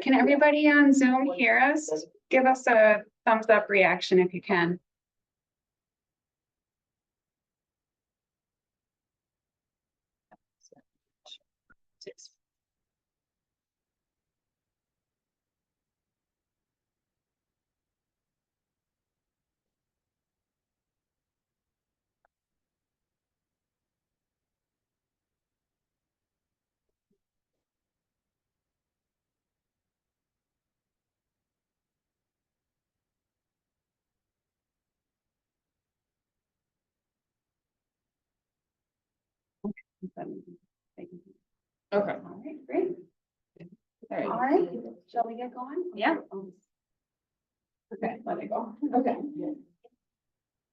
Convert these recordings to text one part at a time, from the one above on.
Can everybody on Zoom hear us? Give us a thumbs up reaction if you can. Okay. All right, great. All right, shall we get going? Yeah. Okay, let it go. Okay.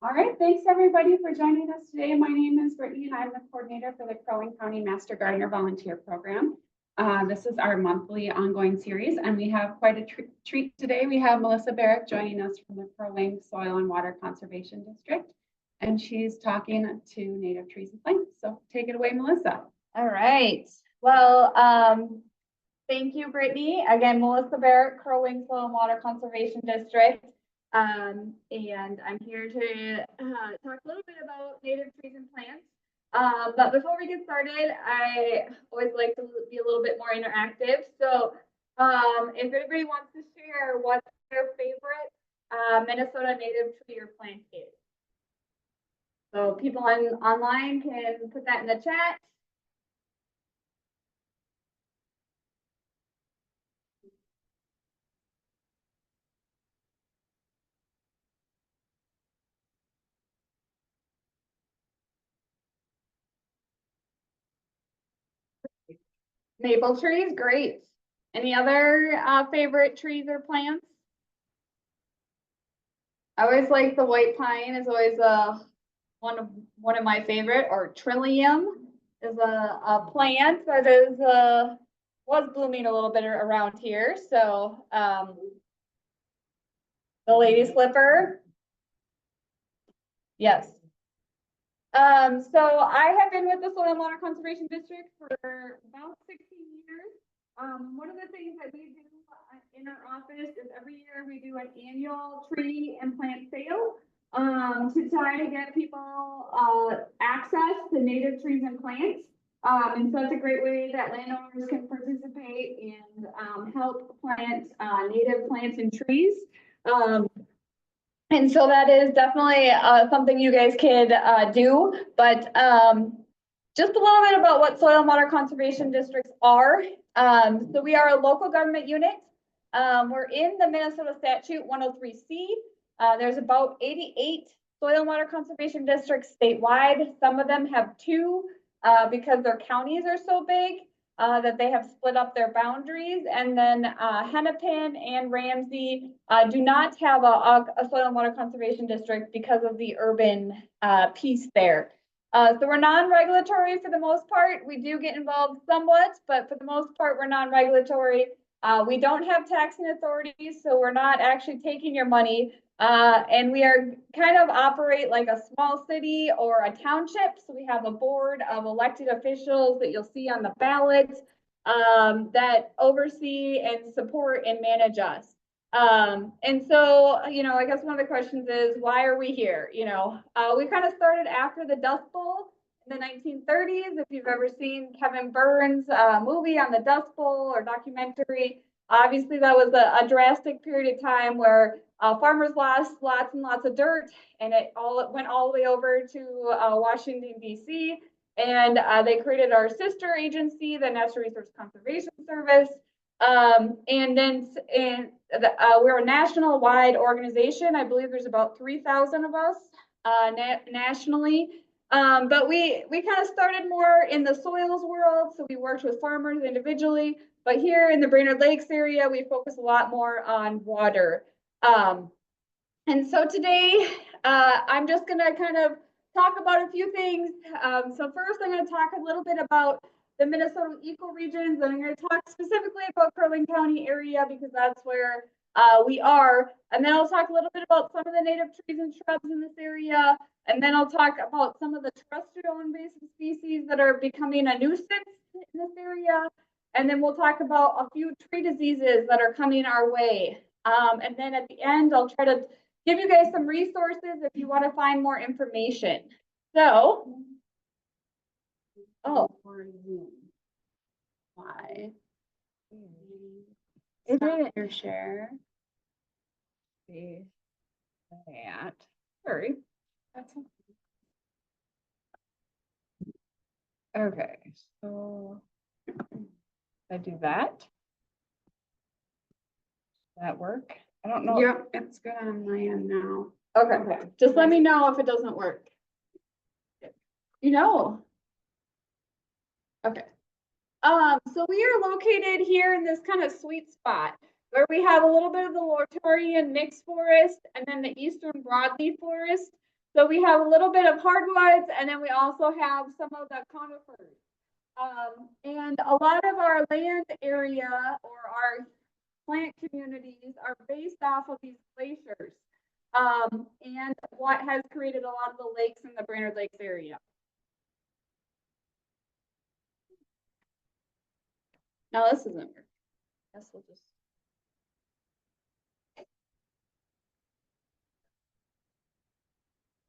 All right, thanks everybody for joining us today. My name is Brittany and I'm the coordinator for the Crow Wing County Master Gardener Volunteer Program. This is our monthly ongoing series and we have quite a treat today. We have Melissa Barrick joining us from the Crow Wing Soil and Water Conservation District. And she's talking to native trees and plants. So take it away, Melissa. All right. Well, thank you, Brittany. Again, Melissa Barrett, Crow Wing Soil and Water Conservation District. And I'm here to talk a little bit about native trees and plants. But before we get started, I always like to be a little bit more interactive. So if anybody wants to share what their favorite Minnesota native tree or plant is. So people online can put that in the chat. Maple trees, great. Any other favorite trees or plants? I always like the white pine is always one of my favorite, or trillium is a plant that is was blooming a little bit around here. So the lady slipper. Yes. So I have been with the Soil and Water Conservation District for about 16 years. One of the things that we do in our office is every year we do an annual tree and plant sale to try to get people access to native trees and plants. And so it's a great way that landowners can participate and help plant native plants and trees. And so that is definitely something you guys could do, but just a little bit about what soil and water conservation districts are. So we are a local government unit. We're in the Minnesota Statute 103C. There's about 88 soil and water conservation districts statewide. Some of them have two because their counties are so big that they have split up their boundaries. And then Hennepin and Ramsey do not have a soil and water conservation district because of the urban piece there. So we're non-regulatory for the most part. We do get involved somewhat, but for the most part, we're non-regulatory. We don't have taxing authorities, so we're not actually taking your money. And we are kind of operate like a small city or a township. So we have a board of elected officials that you'll see on the ballot that oversee and support and manage us. And so, you know, I guess one of the questions is, why are we here? You know, we kind of started after the Dust Bowl in the 1930s. If you've ever seen Kevin Burns' movie on the Dust Bowl or documentary, obviously that was a drastic period of time where farmers lost lots and lots of dirt, and it went all the way over to Washington, D.C., and they created our sister agency, the Natural Resource Conservation Service. And then we're a national-wide organization. I believe there's about 3,000 of us nationally. But we kind of started more in the soils world, so we worked with farmers individually. But here in the Brainerd Lakes area, we focus a lot more on water. And so today, I'm just gonna kind of talk about a few things. So first, I'm gonna talk a little bit about the Minnesota ecoregions, and I'm going to talk specifically about Crow County area because that's where we are. And then I'll talk a little bit about some of the native trees and shrubs in this area. And then I'll talk about some of the terrestrial invasive species that are becoming a nuisance in this area. And then we'll talk about a few tree diseases that are coming our way. And then at the end, I'll try to give you guys some resources if you want to find more information. So, oh, Why? Adrian, Your share. see that. Sorry. That's Okay, so I do that. That work? I don't know. Yep, it's good on my end now. Okay, just let me know if it doesn't work. You know. Okay. So we are located here in this kind of sweet spot where we have a little bit of the Laurentian mixed forest and then the eastern broadleaf forest. So we have a little bit of hardwoods and then we also have some of the conifers. And a lot of our land area or our plant communities are based off of these glaciers. And what has created a lot of the lakes in the Brainerd Lakes area. Now this isn't working. Guess we'll just.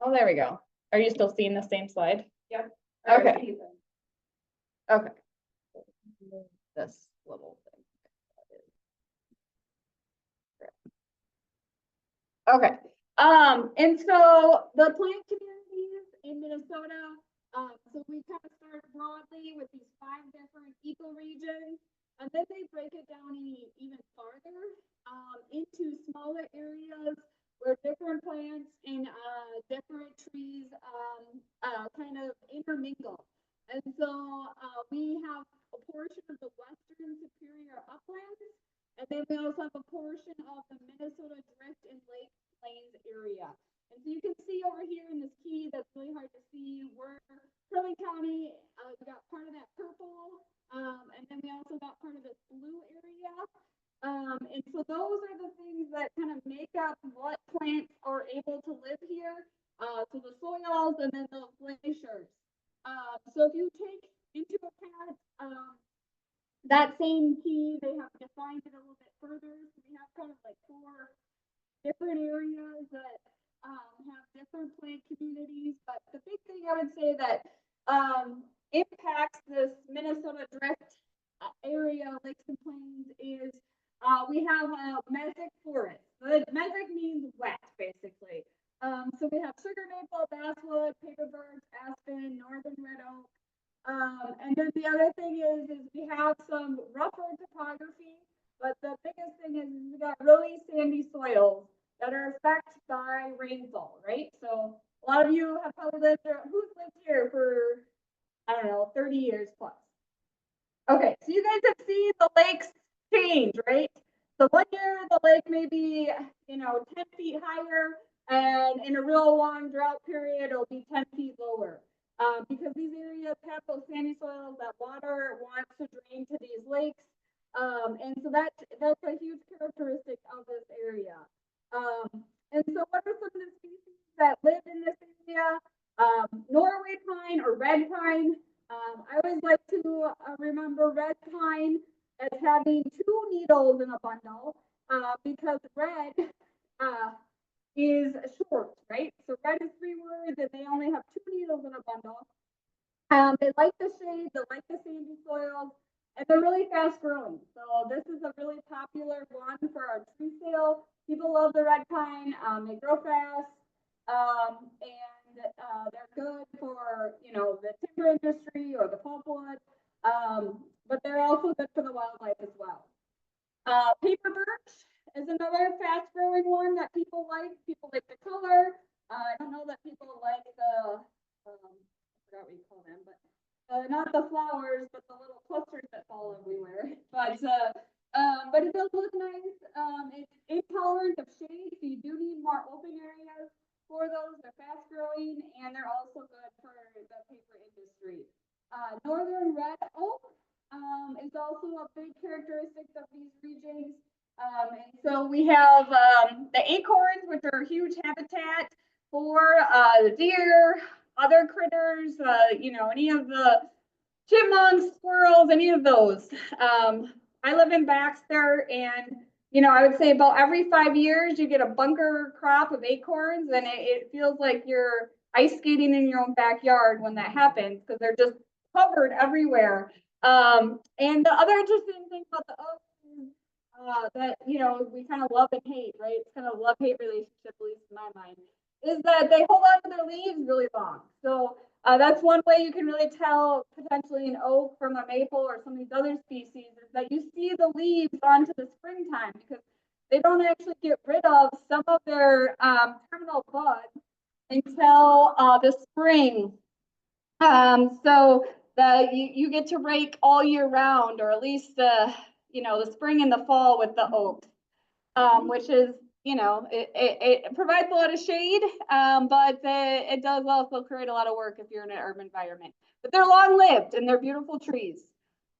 Oh, there we go. Are you still seeing the same slide? Yep. Okay. Okay. This little thing. Okay. And so the plant communities in Minnesota, so we kind of start broadly with these 5 different ecoregions, and then they break it down even farther into smaller areas where different plants and different trees kind of intermingle. And so we have a portion of the western superior uplands, and then we also have a portion of the Minnesota drift and lake plains area. And so you can see over here in this key that's really hard to see, we're Curling County, we got part of that purple, and then we also got part of this blue area. And so those are the things that kind of make up what plants are able to live here. So the soils and then the glaciers. So if you take into account that same key, they have defined it a little bit further. So we have kind of like 4 different areas that have different plant communities. But the big thing I would say that impacts this Minnesota drift area, lakes and plains, is we have a mesic forest. Mesic means wet, basically. So we have sugar maple, basswood, paper birch, aspen, northern red oak. And then the other thing is we have some rougher topography, but the biggest thing is we got really sandy soils that are affected by rainfall, right? So a lot of you have probably lived here, who's lived here for, I don't know, 30 years plus. Okay, so you guys have seen the lakes change, right? So 1 year the lake may be, 10 feet higher, and in a real long drought period, it'll be 10 feet lower. Because these areas have those sandy soils that water wants to drain to these lakes. And so that's a huge characteristic of this area. And so what are some of the species that live in this area? Norway pine or red pine. I always like to remember red pine as having 2 needles in a bundle because red is short, right? So red is 3 words and they only have 2 needles in a bundle. They like the shade, they like the sandy soils, and they're really fast growing. So this is a really popular one for our tree sale. People love the red pine. They grow fast, and they're good for the timber industry or the pulpwood. But they're also good for the wildlife as well. Paper birch is another fast growing one that people like. People like the color. I don't know that people like the I forgot what you call them, but not the flowers, but the little clusters that fall everywhere. But it does look nice. It's intolerant of shade, so you do need more open areas for those. They're fast growing and they're also good for the paper industry. Northern red oak is also a big characteristic of these regions. And so we have the acorns, which are a huge habitat for the deer, other critters, any of the chipmunks, squirrels, any of those. I live in Baxter, and I would say about every 5 years you get a bunker crop of acorns, and it feels like you're ice skating in your own backyard when that happens because they're just covered everywhere. And the other interesting thing about the oak is that we kind of love and hate, right? It's kind of a love-hate relationship, at least in my mind, is that they hold on to their leaves really long. So that's one way you can really tell potentially an oak from a maple or some of these other species is that you see the leaves onto the springtime because they don't actually get rid of some of their terminal buds until the spring. So you get to rake all year round, or at least the spring and the fall with the oak, which is it provides a lot of shade, but it does also create a lot of work if you're in an urban environment. But they're long-lived and they're beautiful trees.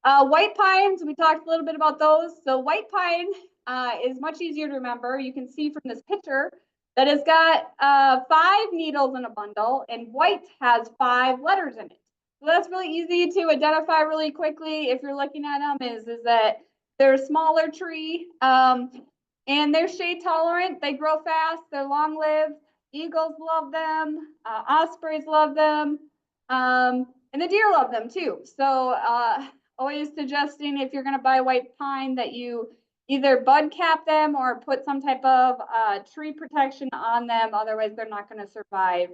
White pines, we talked a little bit about those. So white pine is much easier to remember. You can see from this picture that it's got 5 needles in a bundle, and white has 5 letters in it. So that's really easy to identify really quickly if you're looking at them. Is that they're a smaller tree. And they're shade tolerant. They grow fast. They're long lived. Eagles love them. Ospreys love them. And the deer love them too. So always suggesting if you're going to buy white pine that you either bud cap them or put some type of tree protection on them. Otherwise, they're not going to survive,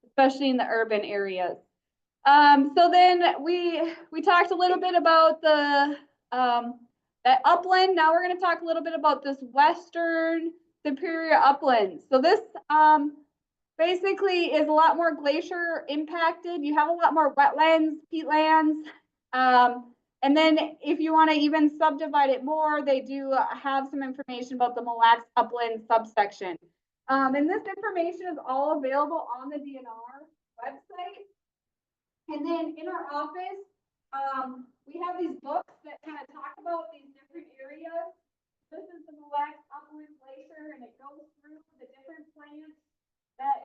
especially in the urban areas. So then we talked a little bit about the that upland. Now we're going to talk a little bit about this western Superior upland. So this basically is a lot more glacier impacted. You have a lot more wetlands, peatlands. And then if you want to even subdivide it more, they do have some information about the Mille Lacs upland subsection. And this information is all available on the DNR website. And then in our office, we have these books that kind of talk about these different areas. This is the Mille Lacs Upland Glacier, and it goes through the different plants that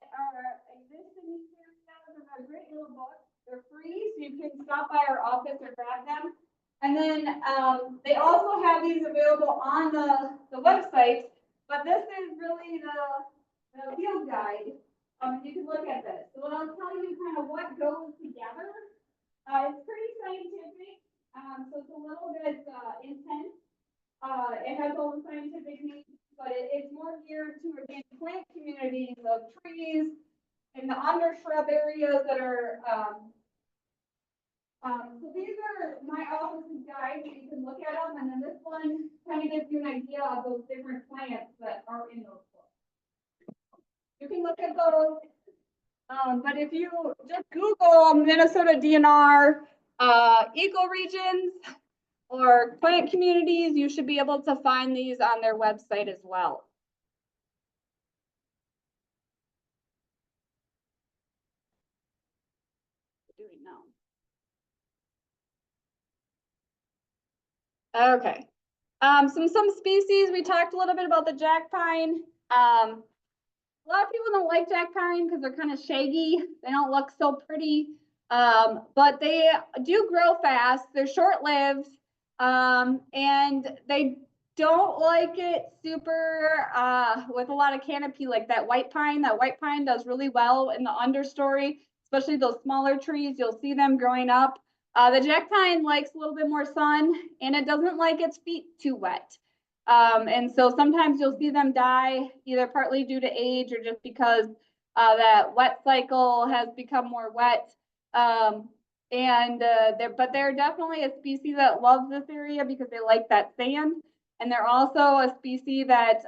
exist in these areas. And they're great little books. They're free, so you can stop by our office or grab them. And then they also have these available on the website, but this is really the field guide. You can look at this. So I'll tell you kind of what goes together. It's pretty scientific, so it's a little bit intense. It has all the scientific needs, but it's more geared to again plant communities of trees in the undershrub areas that are. So these are my office's guides. You can look at them, and then this one kind of gives you an idea of those different plants that are in those books. You can look at those. But if you just Google Minnesota DNR ecoregions or plant communities, you should be able to find these on their website as well. What do we know? Okay. Some species, we talked a little bit about the jack pine. A lot of people don't like jack pine because they're kind of shaggy. They don't look so pretty, but they do grow fast. They're short-lived, and they don't like it super with a lot of canopy like that white pine. That white pine does really well in the understory, especially those smaller trees. You'll see them growing up. The jack pine likes a little bit more sun, and it doesn't like its feet too wet. And so sometimes you'll see them die either partly due to age or just because that wet cycle has become more wet. But they're definitely a species that loves this area because they like that sand. And they're also a species that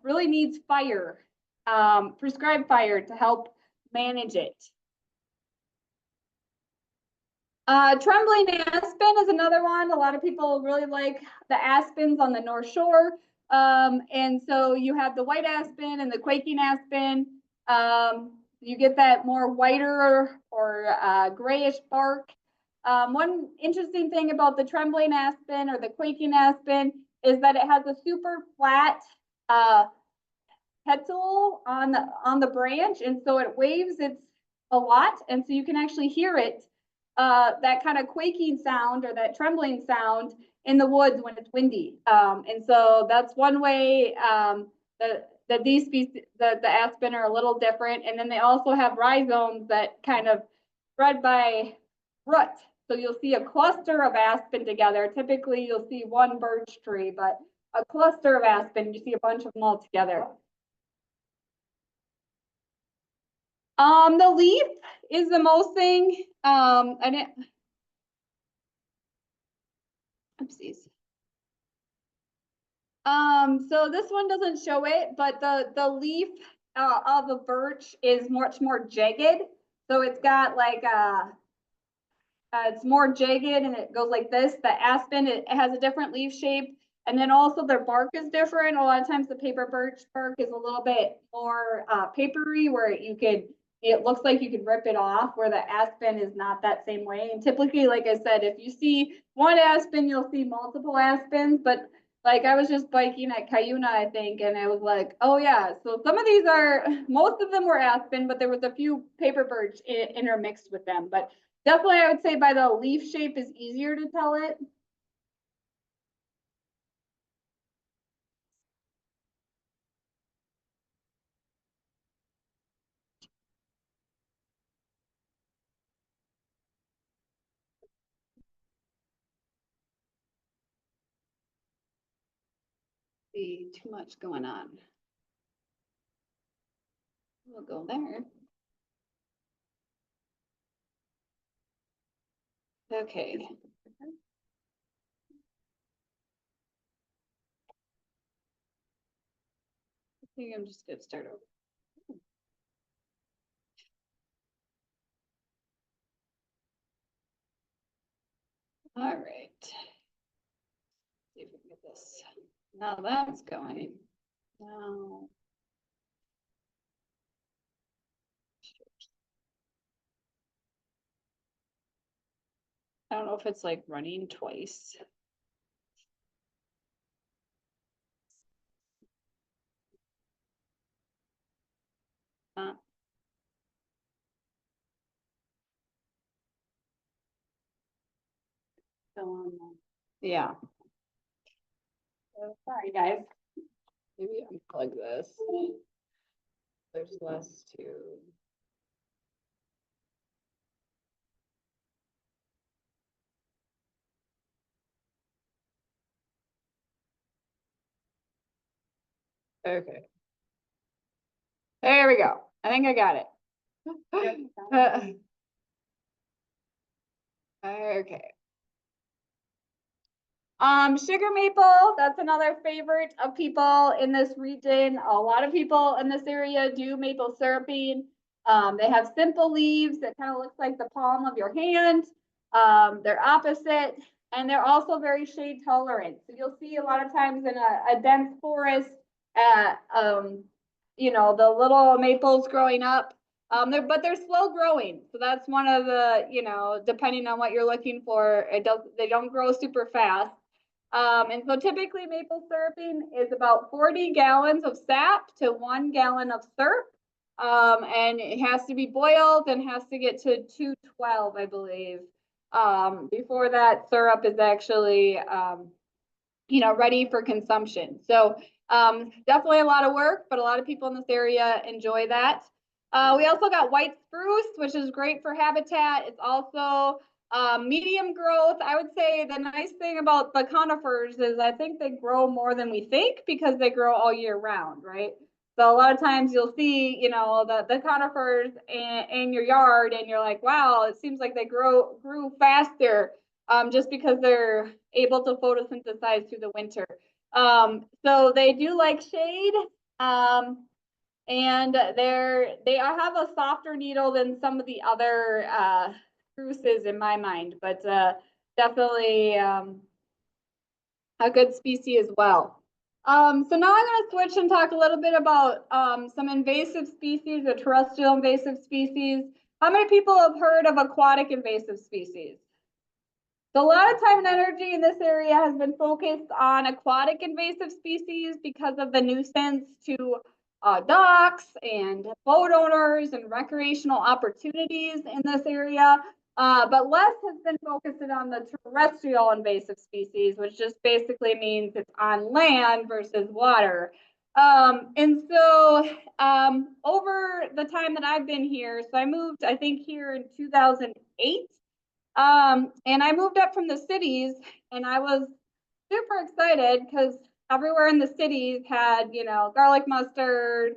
really needs fire, prescribed fire to help manage it. Trembling aspen is another one. A lot of people really like the aspens on the North Shore. And so you have the white aspen and the quaking aspen. you get that more whiter or grayish bark. One interesting thing about the trembling aspen or the quaking aspen is that it has a super flat petal on the branch, and so it waves a lot, and so you can actually hear it, that kind of quaking sound or that trembling sound in the woods when it's windy. And so that's one way that these species, the aspen, are a little different. And then they also have rhizomes that kind of spread by root. So you'll see a cluster of aspen together. Typically, you'll see one birch tree, but a cluster of aspen, you see a bunch of them all together. The leaf is the most thing, and it, oopsies. So this one doesn't show it, but the leaf of the birch is much more jagged. So it's got like it's more jagged and it goes like this. The aspen, it has a different leaf shape. And then also their bark is different. A lot of times the paper birch bark is a little bit more papery, where it looks like you could rip it off, where the aspen is not that same way. And typically, like I said, if you see one aspen, you'll see multiple aspens. But like I was just biking at Cuyuna, I think, and I was like, oh yeah, so some of these most of them were aspen, but there was a few paper birch intermixed with them. But definitely I would say by the leaf shape is easier to tell it. See too much going on. We'll go there. Okay. I think I'm just gonna start over. All right. See if we can get this. Now that's going. Now. I don't know if it's like running twice. Yeah. So sorry, guys. Maybe unplug this. There's less to. Okay. There we go. I think I got it. Okay. Sugar maple, that's another favorite of people in this region. A lot of people in this area do maple syruping. They have simple leaves that kind of looks like the palm of your hand. They're opposite, and they're also very shade tolerant. So you'll see a lot of times in a dense forest, you know, the little maples growing up. But they're slow growing. So that's one of the, you know, depending on what you're looking for, they don't grow super fast. And so typically maple syruping is about 40 gallons of sap to 1 gallon of syrup. And it has to be boiled and has to get to 212, I believe, before that syrup is actually, you know, ready for consumption. So definitely a lot of work, but a lot of people in this area enjoy that. We also got white spruce, which is great for habitat. It's also medium growth. I would say the nice thing about the conifers is I think they grow more than we think because they grow all year round, right? So a lot of times you'll see, you know, the conifers in your yard and you're like, wow, it seems like they grew faster just because they're able to photosynthesize through the winter. So they do like shade. And they have a softer needle than some of the other spruces in my mind, but definitely a good species as well. So now I'm going to switch and talk a little bit about some invasive species, or terrestrial invasive species. How many people have heard of aquatic invasive species? So a lot of time and energy in this area has been focused on aquatic invasive species because of the nuisance to docks and boat owners and recreational opportunities in this area. But less has been focused on the terrestrial invasive species, which just basically means it's on land versus water. And so over the time that I've been here, so I moved, I think, here in 2008. And I moved up from the cities, and I was super excited because everywhere in the cities had, you know, garlic mustard,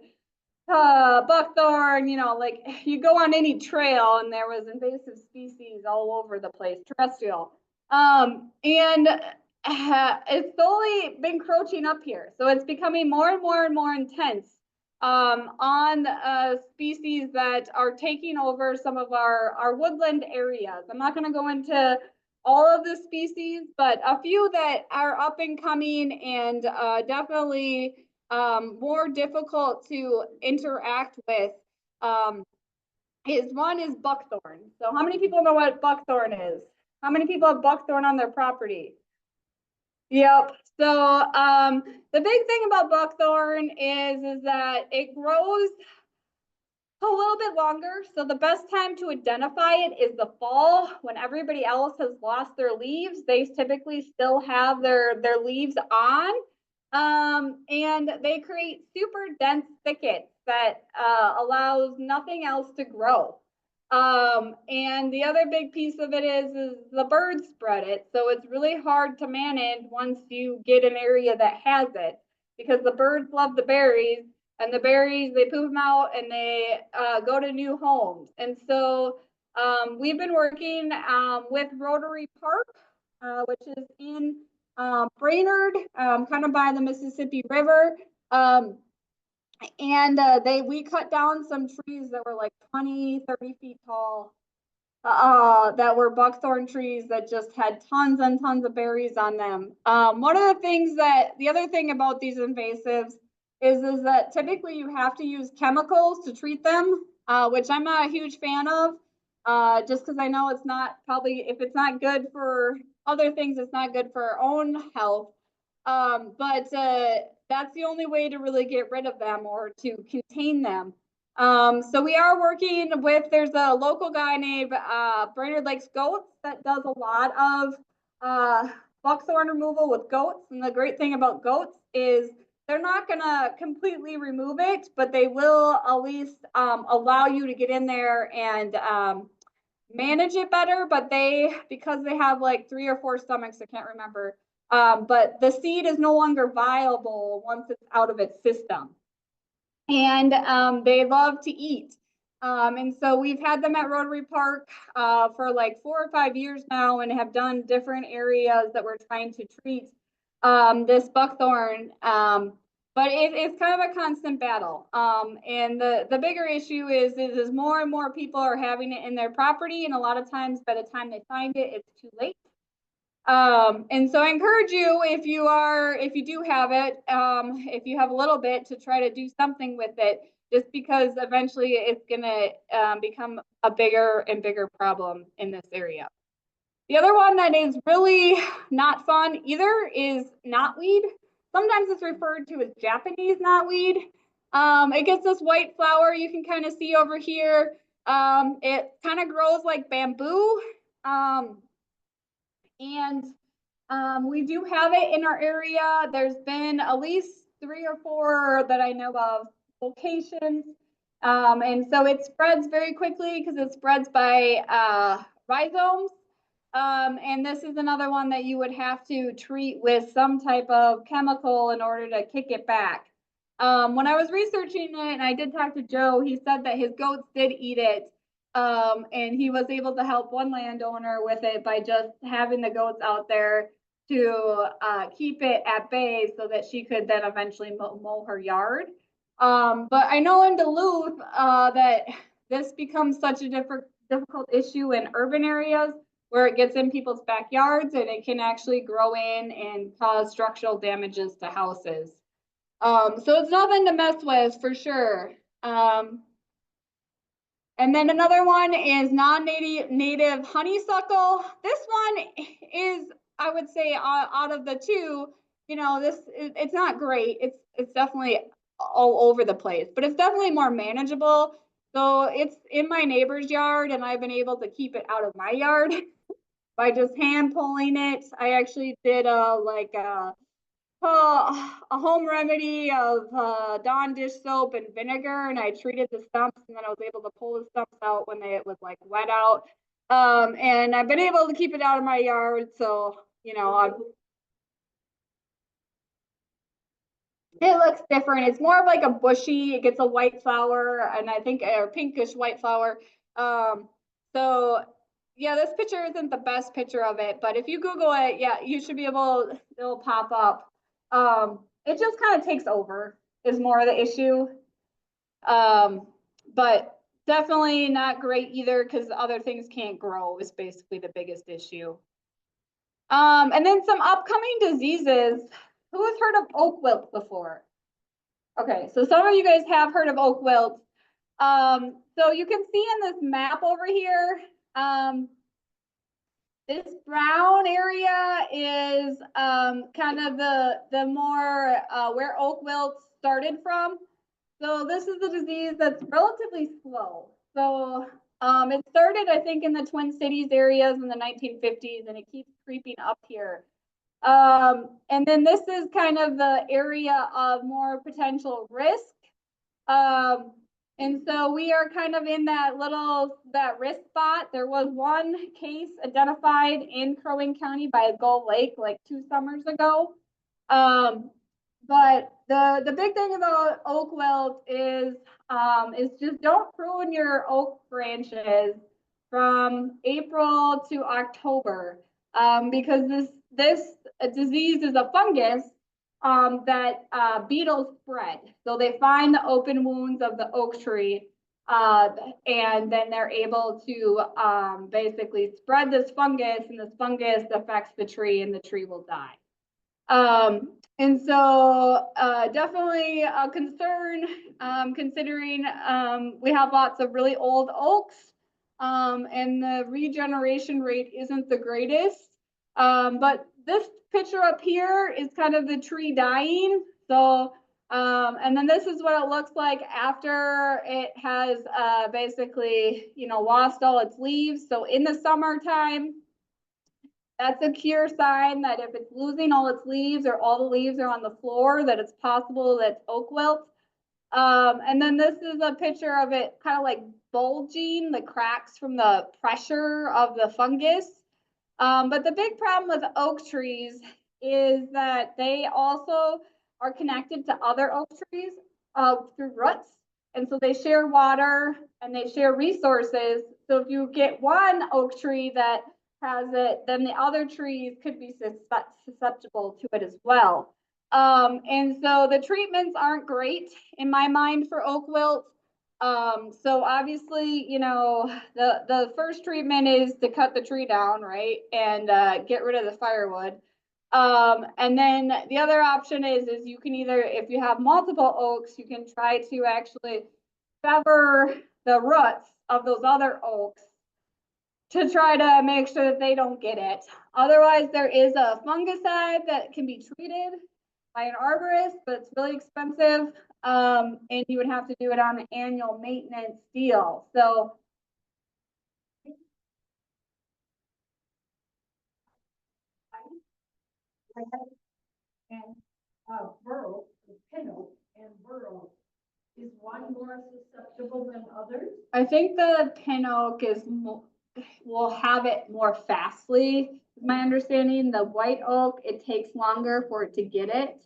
buckthorn, you know, like you go on any trail and there was invasive species all over the place, terrestrial. And it's slowly been encroaching up here. So it's becoming more and more and more intense on species that are taking over some of our woodland areas. I'm not going to go into all of the species, but a few that are up and coming and definitely more difficult to interact with is buckthorn. So how many people know what buckthorn is? How many people have buckthorn on their property? Yep. So the big thing about buckthorn is that it grows a little bit longer. So the best time to identify it is the fall when everybody else has lost their leaves. They typically still have their leaves on. And they create super dense thickets that allows nothing else to grow. And the other big piece of it is the birds spread it. So it's really hard to manage once you get an area that has it, because the birds love the berries, and the berries, they poop them out and they go to new homes. And so we've been working with Rotary Park, which is in Brainerd, kind of by the Mississippi River. And we cut down some trees that were like 20, 30 feet tall, that were buckthorn trees that just had tons and tons of berries on them. One of the things the other thing about these invasives is that typically you have to use chemicals to treat them, which I'm not a huge fan of, just because I know it's not probably, if it's not good for other things, it's not good for our own health. But that's the only way to really get rid of them or to contain them. So we are working with, there's a local guy named Brainerd Lakes Goats that does a lot of buckthorn removal with goats. And the great thing about goats is they're not going to completely remove it, but they will at least allow you to get in there and manage it better. But because they have like 3 or 4 stomachs, I can't remember, but the seed is no longer viable once it's out of its system. And they love to eat. And so we've had them at Rotary Park for like 4 or 5 years now, and have done different areas that we're trying to treat this buckthorn. But it's kind of a constant battle. And the bigger issue is more and more people are having it in their property, and a lot of times by the time they find it, it's too late. And so I encourage you, if you do have it, if you have a little bit, to try to do something with it, just because eventually it's going to become a bigger and bigger problem in this area. The other one that is really not fun either is knotweed. Sometimes it's referred to as Japanese knotweed. It gets this white flower you can kind of see over here. It kind of grows like bamboo. And we do have it in our area. There's been at least 3 or 4 that I know of locations. And so it spreads very quickly because it spreads by rhizomes. And this is another one that you would have to treat with some type of chemical in order to kick it back. When I was researching it, and I did talk to Joe, he said that his goats did eat it. And he was able to help one landowner with it by just having the goats out there to keep it at bay so that she could then eventually mow her yard. But I know in Duluth that this becomes such a difficult issue in urban areas. where it gets in people's backyards and it can actually grow in and cause structural damages to houses. So it's nothing to mess with for sure. And then another one is native honeysuckle. This one is, I would say, out of the two, it's not great. It's definitely all over the place, but it's definitely more manageable. So it's in my neighbor's yard, and I've been able to keep it out of my yard by just hand pulling it. I actually did a home remedy of Dawn dish soap and vinegar, and I treated the stumps, and then I was able to pull the stumps out when it was like wet out. And I've been able to keep it out of my yard, so it looks different. It's more of like a bushy. It gets a white flower, and I think a pinkish white flower. So yeah, this picture isn't the best picture of it, but if you Google it, yeah, you should be able. It'll pop up. It just kind of takes over is more of the issue. But definitely not great either because other things can't grow is basically the biggest issue. And then some upcoming diseases. Who has heard of oak wilt before? Okay, so some of you guys have heard of oak wilt. So you can see in this map over here, this brown area is kind of the more where oak wilt started from. So this is a disease that's relatively slow. So it started, I think, in the Twin Cities areas in the 1950s, and it keeps creeping up here. And then this is kind of the area of more potential risk. And so we are kind of in that risk spot. There was one case identified in Crow Wing County by Gull Lake like 2 summers ago. But the big thing about oak wilt is just don't prune your oak branches from April to October, because this disease is a fungus that beetles spread. So they find the open wounds of the oak tree, and then they're able to basically spread this fungus, and this fungus affects the tree, and the tree will die. And so definitely a concern, considering we have lots of really old oaks, and the regeneration rate isn't the greatest. But this picture up here is kind of the tree dying. So, and then this is what it looks like after it has basically, lost all its leaves. So in the summertime, that's a clear sign that if it's losing all its leaves or all the leaves are on the floor, that it's possible that it's oak wilt. And then this is a picture of it kind of like bulging, the cracks from the pressure of the fungus. But the big problem with oak trees is that they also are connected to other oak trees through roots. And so they share water and they share resources. So if you get one oak tree that has it, then the other trees could be susceptible to it as well. And so the treatments aren't great in my mind for oak wilt. So obviously, the first treatment is to cut the tree down, right? And get rid of the firewood. And then the other option is you can either, if you have multiple oaks, you can try to actually sever the roots of those other oaks to try to make sure that they don't get it. Otherwise, there is a fungicide that can be treated by an arborist, but it's really expensive. And you would have to do it on an annual maintenance deal. So and burrow, pin oak and burrow, is one more susceptible than others? I think the pin oak will have it more fastly. My understanding, the white oak, it takes longer for it to get it.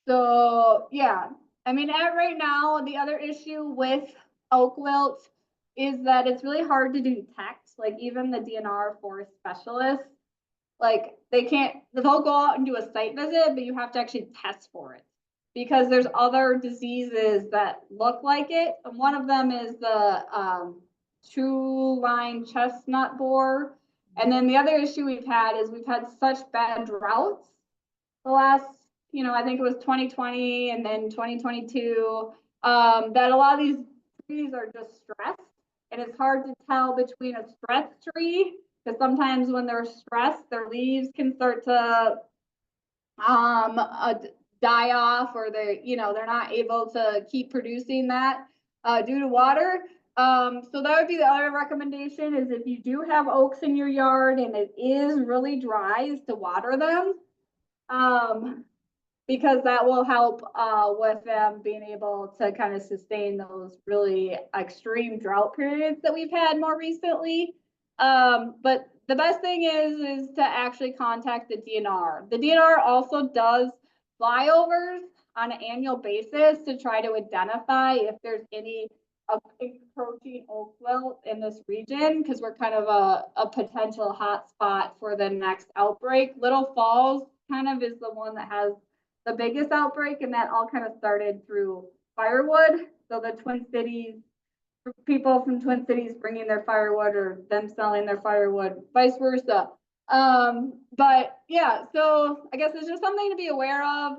So yeah, I mean, right now, the other issue with oak wilt is that it's really hard to detect. Like even the DNR forest specialists, like they'll go out and do a site visit, but you have to actually test for it because there's other diseases that look like it. And one of them is the two-line chestnut borer. And then the other issue we've had is we've had such bad droughts the last, I think it was 2020 and then 2022, that a lot of these trees are just stressed. And it's hard to tell between a stressed tree, because sometimes when they're stressed, their leaves can start to die off, or they're not able to keep producing that due to water. So that would be the other recommendation, is if you do have oaks in your yard and it is really dry, is to water them. Because that will help with them being able to kind of sustain those really extreme drought periods that we've had more recently. But the best thing is to actually contact the DNR. The DNR also does flyovers on an annual basis to try to identify if there's any approaching oak wilt in this region, because we're kind of a potential hot spot for the next outbreak. Little Falls kind of is the one that has the biggest outbreak, and that all kind of started through firewood. So the Twin Cities, people from Twin Cities bringing their firewood or them selling their firewood, vice versa. But yeah, so I guess it's just something to be aware of.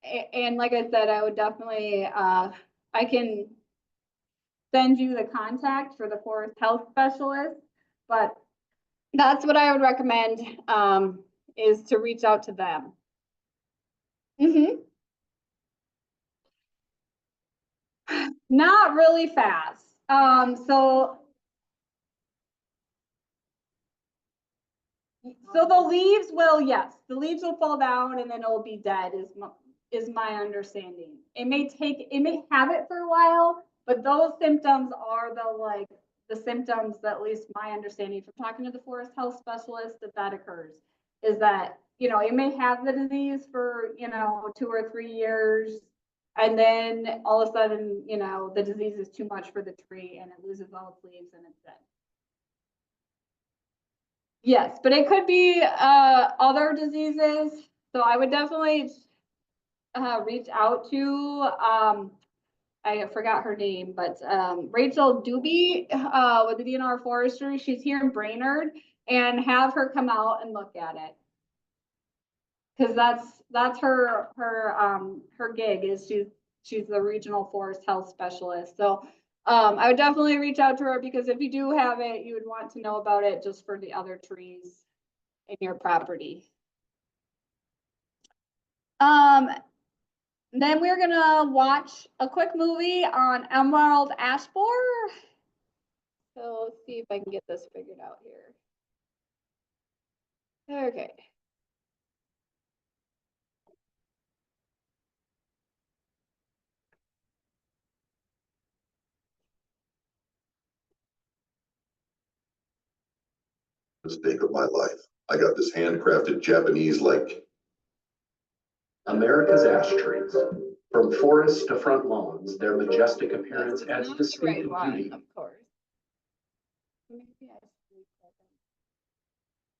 And like I said, I would definitely, I can send you the contact for the forest health specialist, but that's what I would recommend, is to reach out to them. Not really fast. So the leaves will, yes, the leaves will fall down and then it'll be dead is my understanding. It may have it for a while, but those symptoms are the symptoms that, at least my understanding from talking to the forest health specialist, that occurs, is that, it may have the disease for, 2 or 3 years. And then all of a sudden, the disease is too much for the tree and it loses all its leaves and it's dead. Yes, but it could be other diseases. So I would definitely reach out to, I forgot her name, but Rachel Doobie with the DNR Forestry. She's here in Brainerd, and have her come out and look at it. Because that's her gig, is she's the regional forest health specialist. So I would definitely reach out to her, because if you do have it, you would want to know about it just for the other trees in your property. Then we're gonna watch a quick movie on emerald ash borer. So let's see if I can get this figured out here. Okay. Mistake of my life. I got this handcrafted Japanese America's ash trees. From forests to front lawns, their majestic appearance adds distinctive beauty. Of course.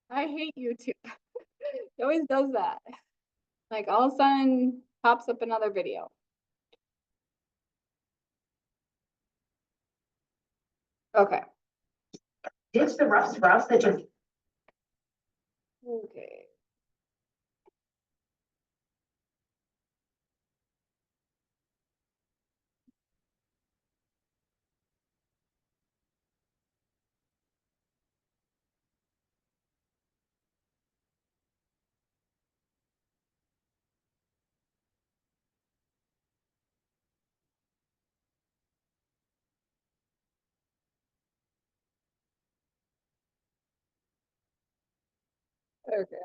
I hate YouTube. It always does that. Like all of a sudden pops up another video. Okay. It's the rough sprouts that just. Okay. Okay.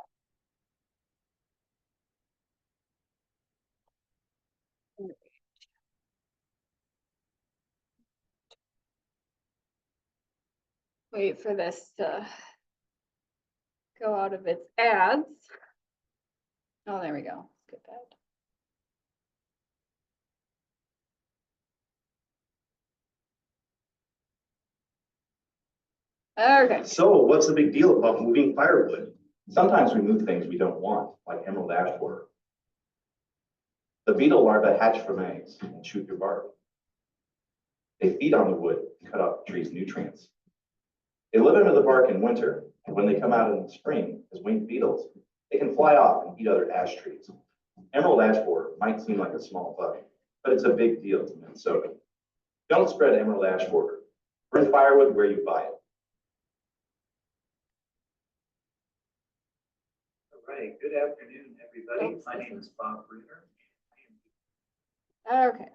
Wait for this to go out of its ads. Oh, there we go. Skip that. Okay. So what's the big deal about moving firewood? Sometimes we move things we don't want, like emerald ash borer. The beetle larvae hatch from eggs and shoot your bark. They feed on the wood and cut off the tree's nutrients. They live under the bark in winter, and when they come out in the spring as winged beetles, they can fly off and eat other ash trees. Emerald ash borer might seem like a small bug, but it's a big deal to Minnesota. Don't spread emerald ash borer. Burn firewood where you buy it. All right, good afternoon, everybody. My name is Bob Bruner. Okay.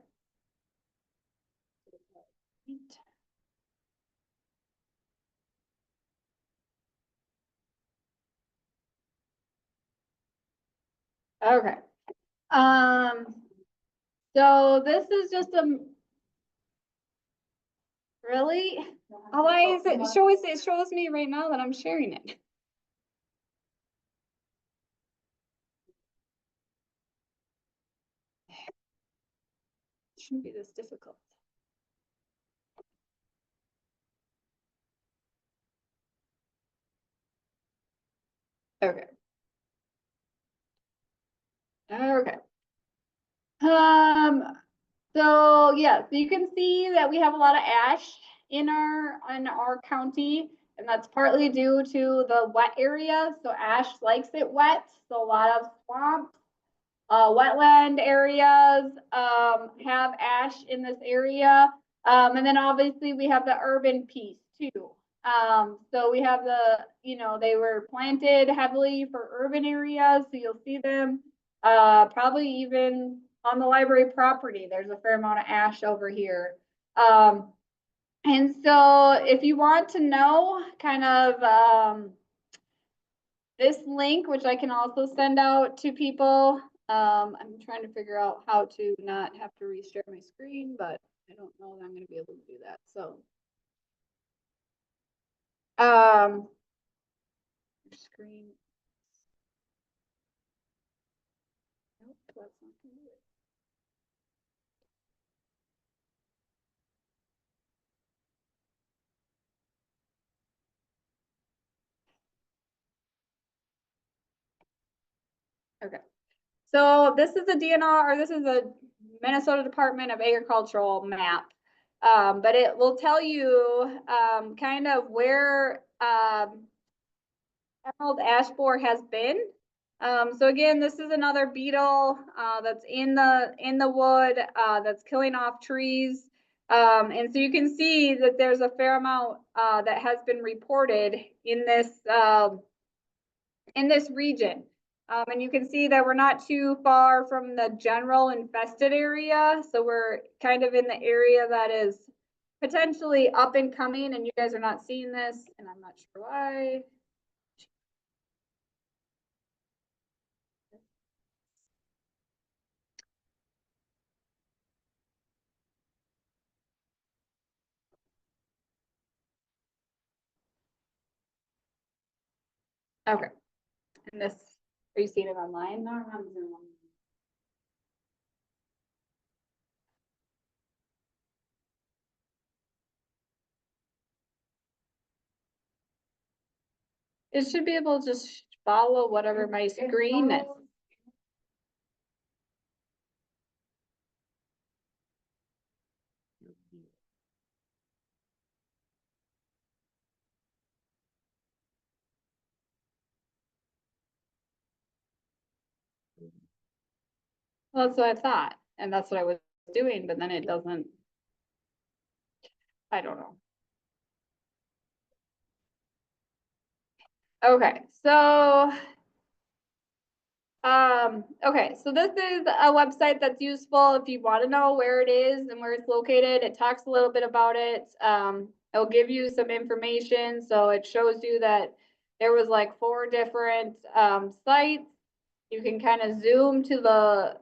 Okay. So this is just a. Really? Why is it shows me right now that I'm sharing it. Shouldn't be this difficult. Okay. Okay. So yeah, so you can see that we have a lot of ash in our county, and that's partly due to the wet area. So ash likes it wet. So a lot of swamps, wetland areas have ash in this area. And then obviously we have the urban piece too. So we have they were planted heavily for urban areas. So you'll see them probably even on the library property. There's a fair amount of ash over here. And so if you want to know kind of this link, which I can also send out to people, I'm trying to figure out how to not have to reshare my screen, but I don't know that I'm going to be able to do that. So, screen. Nope, that's not going to do it. Okay. So this is a DNR, or this is a Minnesota Department of Agricultural map. But it will tell you kind of where emerald ash borer has been. So again, this is another beetle that's in the wood that's killing off trees. And so you can see that there's a fair amount that has been reported in this region. And you can see that we're not too far from the general infested area. So we're kind of in the area that is potentially up and coming, and you guys are not seeing this, and I'm not sure why. Okay. And this, are you seeing it online? No, I'm on Zoom. It should be able to just follow whatever my screen is. Well, that's what I thought, and that's what I was doing, but then it doesn't. I don't know. Okay, so okay, so this is a website that's useful if you want to know where it is and where it's located. It talks a little bit about it. It'll give you some information. So it shows you that there was like 4 different sites. You can kind of zoom to the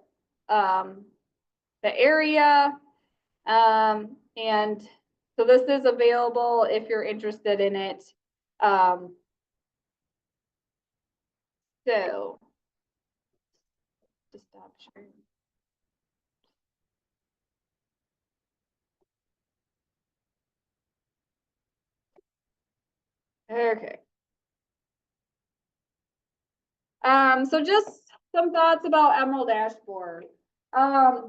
area. And so this is available if you're interested in it. So just stop sharing. Okay. So just some thoughts about emerald ash borer. I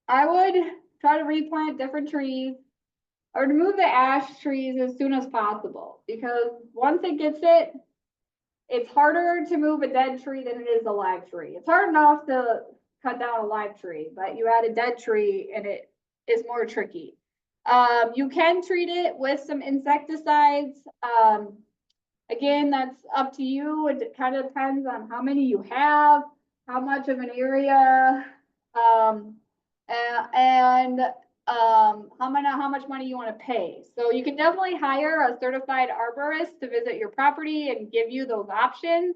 would try to replant different trees or remove the ash trees as soon as possible, because once it gets it, it's harder to move a dead tree than it is a live tree. It's hard enough to cut down a live tree, but you add a dead tree and it is more tricky. You can treat it with some insecticides. Again, that's up to you. It kind of depends on how many you have, how much of an area, and how much money you want to pay. So you can definitely hire a certified arborist to visit your property and give you those options.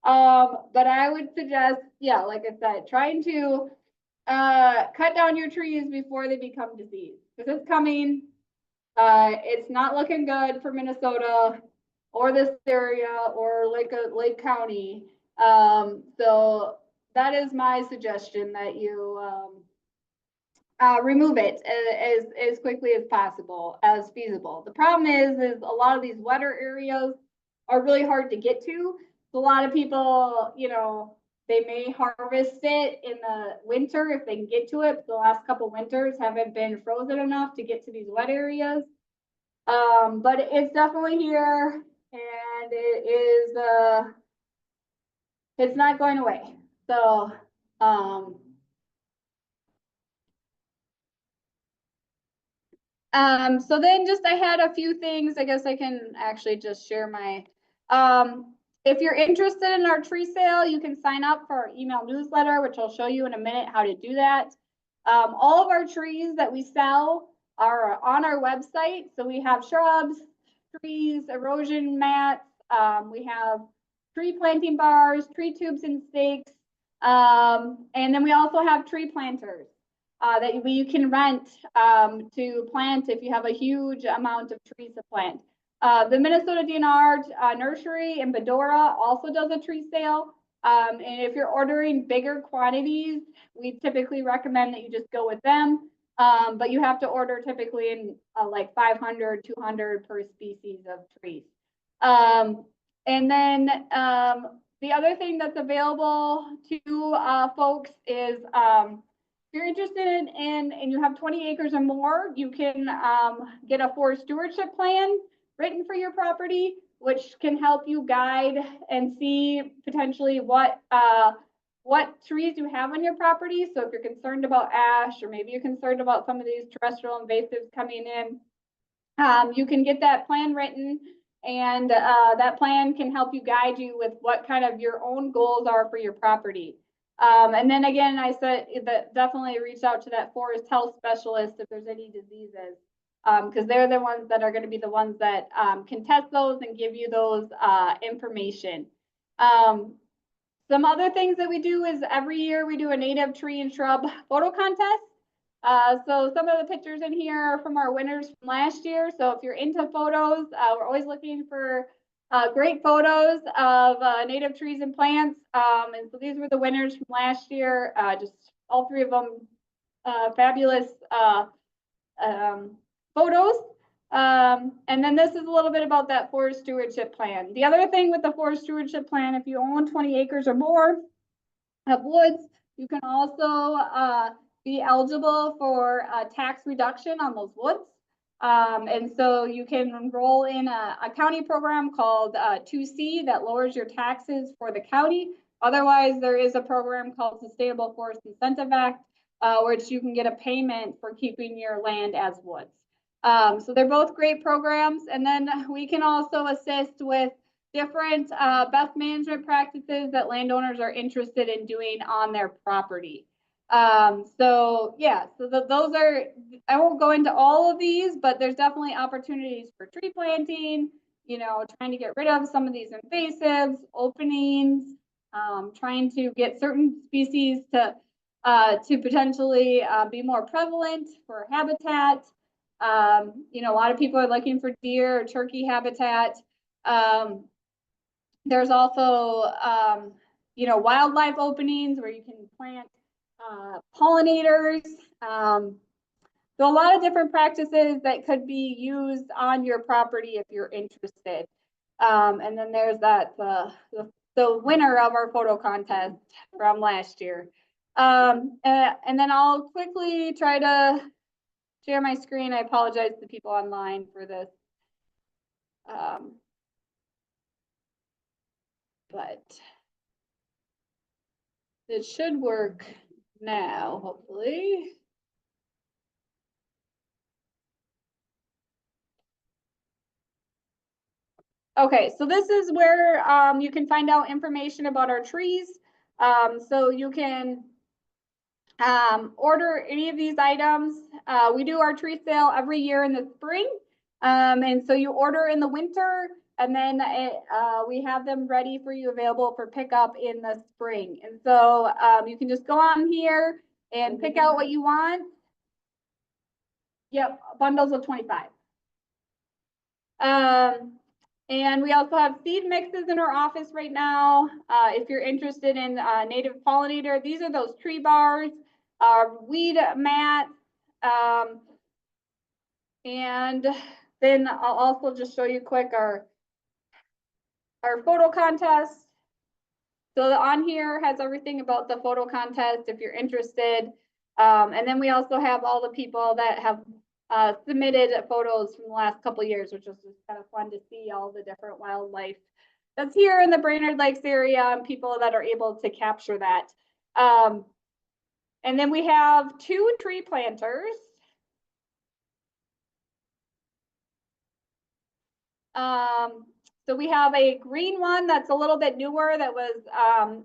But I would suggest, yeah, like I said, trying to cut down your trees before they become diseased, because it's coming. It's not looking good for Minnesota or this area or Lake County. So that is my suggestion, that you remove it as quickly as possible, as feasible. The problem is a lot of these wetter areas are really hard to get to. So a lot of people, you know, they may harvest it in the winter if they can get to it. But the last couple winters haven't been frozen enough to get to these wet areas. But it's definitely here, and it is it's not going away. So so then just I had a few things. I guess I can actually just share my if you're interested in our tree sale, you can sign up for our email newsletter, which I'll show you in a minute how to do that. All of our trees that we sell are on our website. So we have shrubs, trees, erosion mats, we have tree planting bars, tree tubes and stakes, and then we also have tree planters that you can rent to plant if you have a huge amount of trees to plant. The Minnesota DNR nursery in Bedora also does a tree sale. And if you're ordering bigger quantities, we typically recommend that you just go with them. But you have to order typically in like 500, 200 per species of trees. And then the other thing that's available to folks is if you're interested in and you have 20 acres or more, you can get a forest stewardship plan written for your property, which can help you guide and see potentially what trees you have on your property. So if you're concerned about ash, or maybe you're concerned about some of these terrestrial invasives coming in, you can get that plan written, and that plan can help you guide you with what kind of your own goals are for your property. And then again, I said that definitely reach out to that forest health specialist if there's any diseases, because they're the ones that are going to be the ones that can test those and give you those information. Some other things that we do is every year we do a native tree and shrub photo contest. So some of the pictures in here are from our winners from last year. So if you're into photos, we're always looking for great photos of native trees and plants. And so these were the winners from last year. Just all three of them fabulous photos. And then this is a little bit about that forest stewardship plan. The other thing with the forest stewardship plan, if you own 20 acres or more of woods, you can also be eligible for a tax reduction on those woods. And so you can enroll in a county program called 2C that lowers your taxes for the county. Otherwise, there is a program called Sustainable Forest Incentive Act, which you can get a payment for keeping your land as woods. So they're both great programs. And then we can also assist with different best management practices that landowners are interested in doing on their property. So yeah, so those are, I won't go into all of these, but there's definitely opportunities for tree planting, you know, trying to get rid of some of these invasives, openings, trying to get certain species to potentially be more prevalent for habitat. You know, a lot of people are looking for deer or turkey habitat. There's also, you know, wildlife openings where you can plant pollinators. So a lot of different practices that could be used on your property if you're interested. And then there's that the winner of our photo contest from last year. And then I'll quickly try to share my screen. I apologize to people online for this. But it should work now, hopefully. Okay, so this is where you can find out information about our trees. So you can order any of these items. We do our tree sale every year in the spring. And so you order in the winter, and then we have them ready for you, available for pickup in the spring. And so you can just go on here and pick out what you want. Yep, bundles of 25. And we also have seed mixes in our office right now. If you're interested in native pollinator, these are those tree bars, weed mats. And then I'll also just show you quick our photo contest. So on here has everything about the photo contest if you're interested. And then we also have all the people that have submitted photos from the last couple of years, which was just kind of fun to see all the different wildlife that's here in the Brainerd Lakes area and people that are able to capture that. And then we have 2 tree planters. So we have a green one that's a little bit newer that was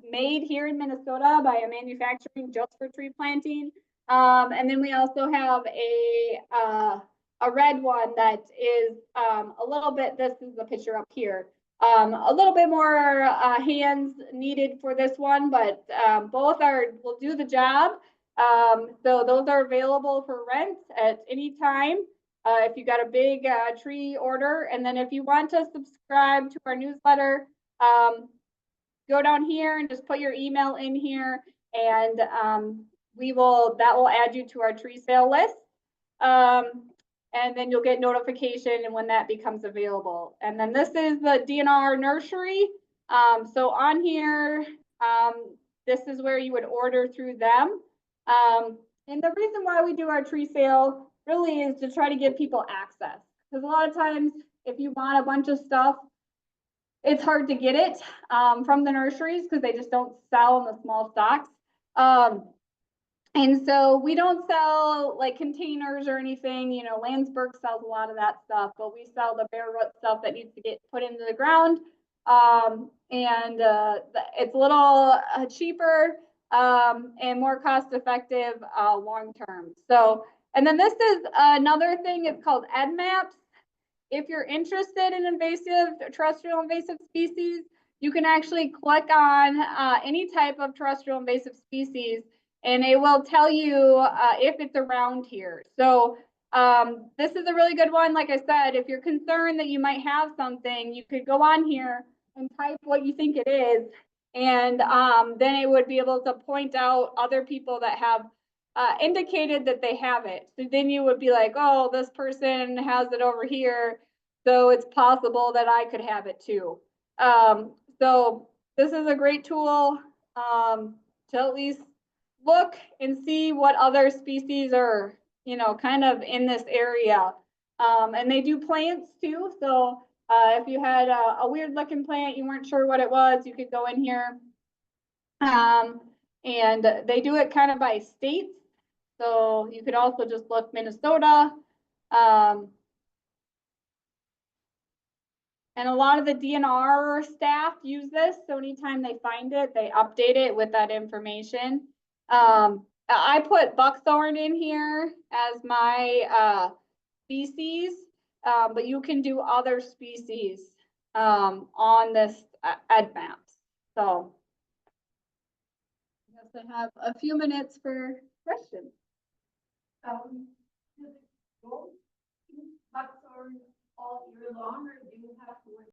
made here in Minnesota by a manufacturing just for tree planting. And then we also have a red one that is a little bit, this is the picture up here. A little bit more hands needed for this one, but both will do the job. So those are available for rent at any time. If you got a big tree order, and then if you want to subscribe to our newsletter, go down here and just put your email in here, and that will add you to our tree sale list. And then you'll get notification and when that becomes available. And then this is the DNR nursery. So on here, this is where you would order through them. And the reason why we do our tree sale really is to try to give people access. Because a lot of times, if you want a bunch of stuff, it's hard to get it from the nurseries because they just don't sell in the small stocks. And so we don't sell like containers or anything. You know, Landsberg sells a lot of that stuff, but we sell the bare root stuff that needs to get put into the ground. It's a little cheaper and more cost effective long term. So, and then this is another thing, it's called EdMaps. If you're interested in terrestrial invasive species, you can actually click on any type of terrestrial invasive species and it will tell you if it's around here. So this is a really good one. Like I said, if you're concerned that you might have something, you could go on here and type what you think it is. And then it would be able to point out other people that have indicated that they have it. So then you would be like, oh, this person has it over here, so it's possible that I could have it too. So this is a great tool to at least look and see what other species are, you know, kind of in this area. And they do plants too. So if you had a weird looking plant, you weren't sure what it was, you could go in here. And they do it kind of by states. So you could also just look Minnesota. And a lot of the DNR staff use this. So anytime they find it, they update it with that information. I put buckthorn in here as my species, but you can do other species on this EdMaps. So I guess I have a few minutes for questions. Buckthorn all year long, or do you have to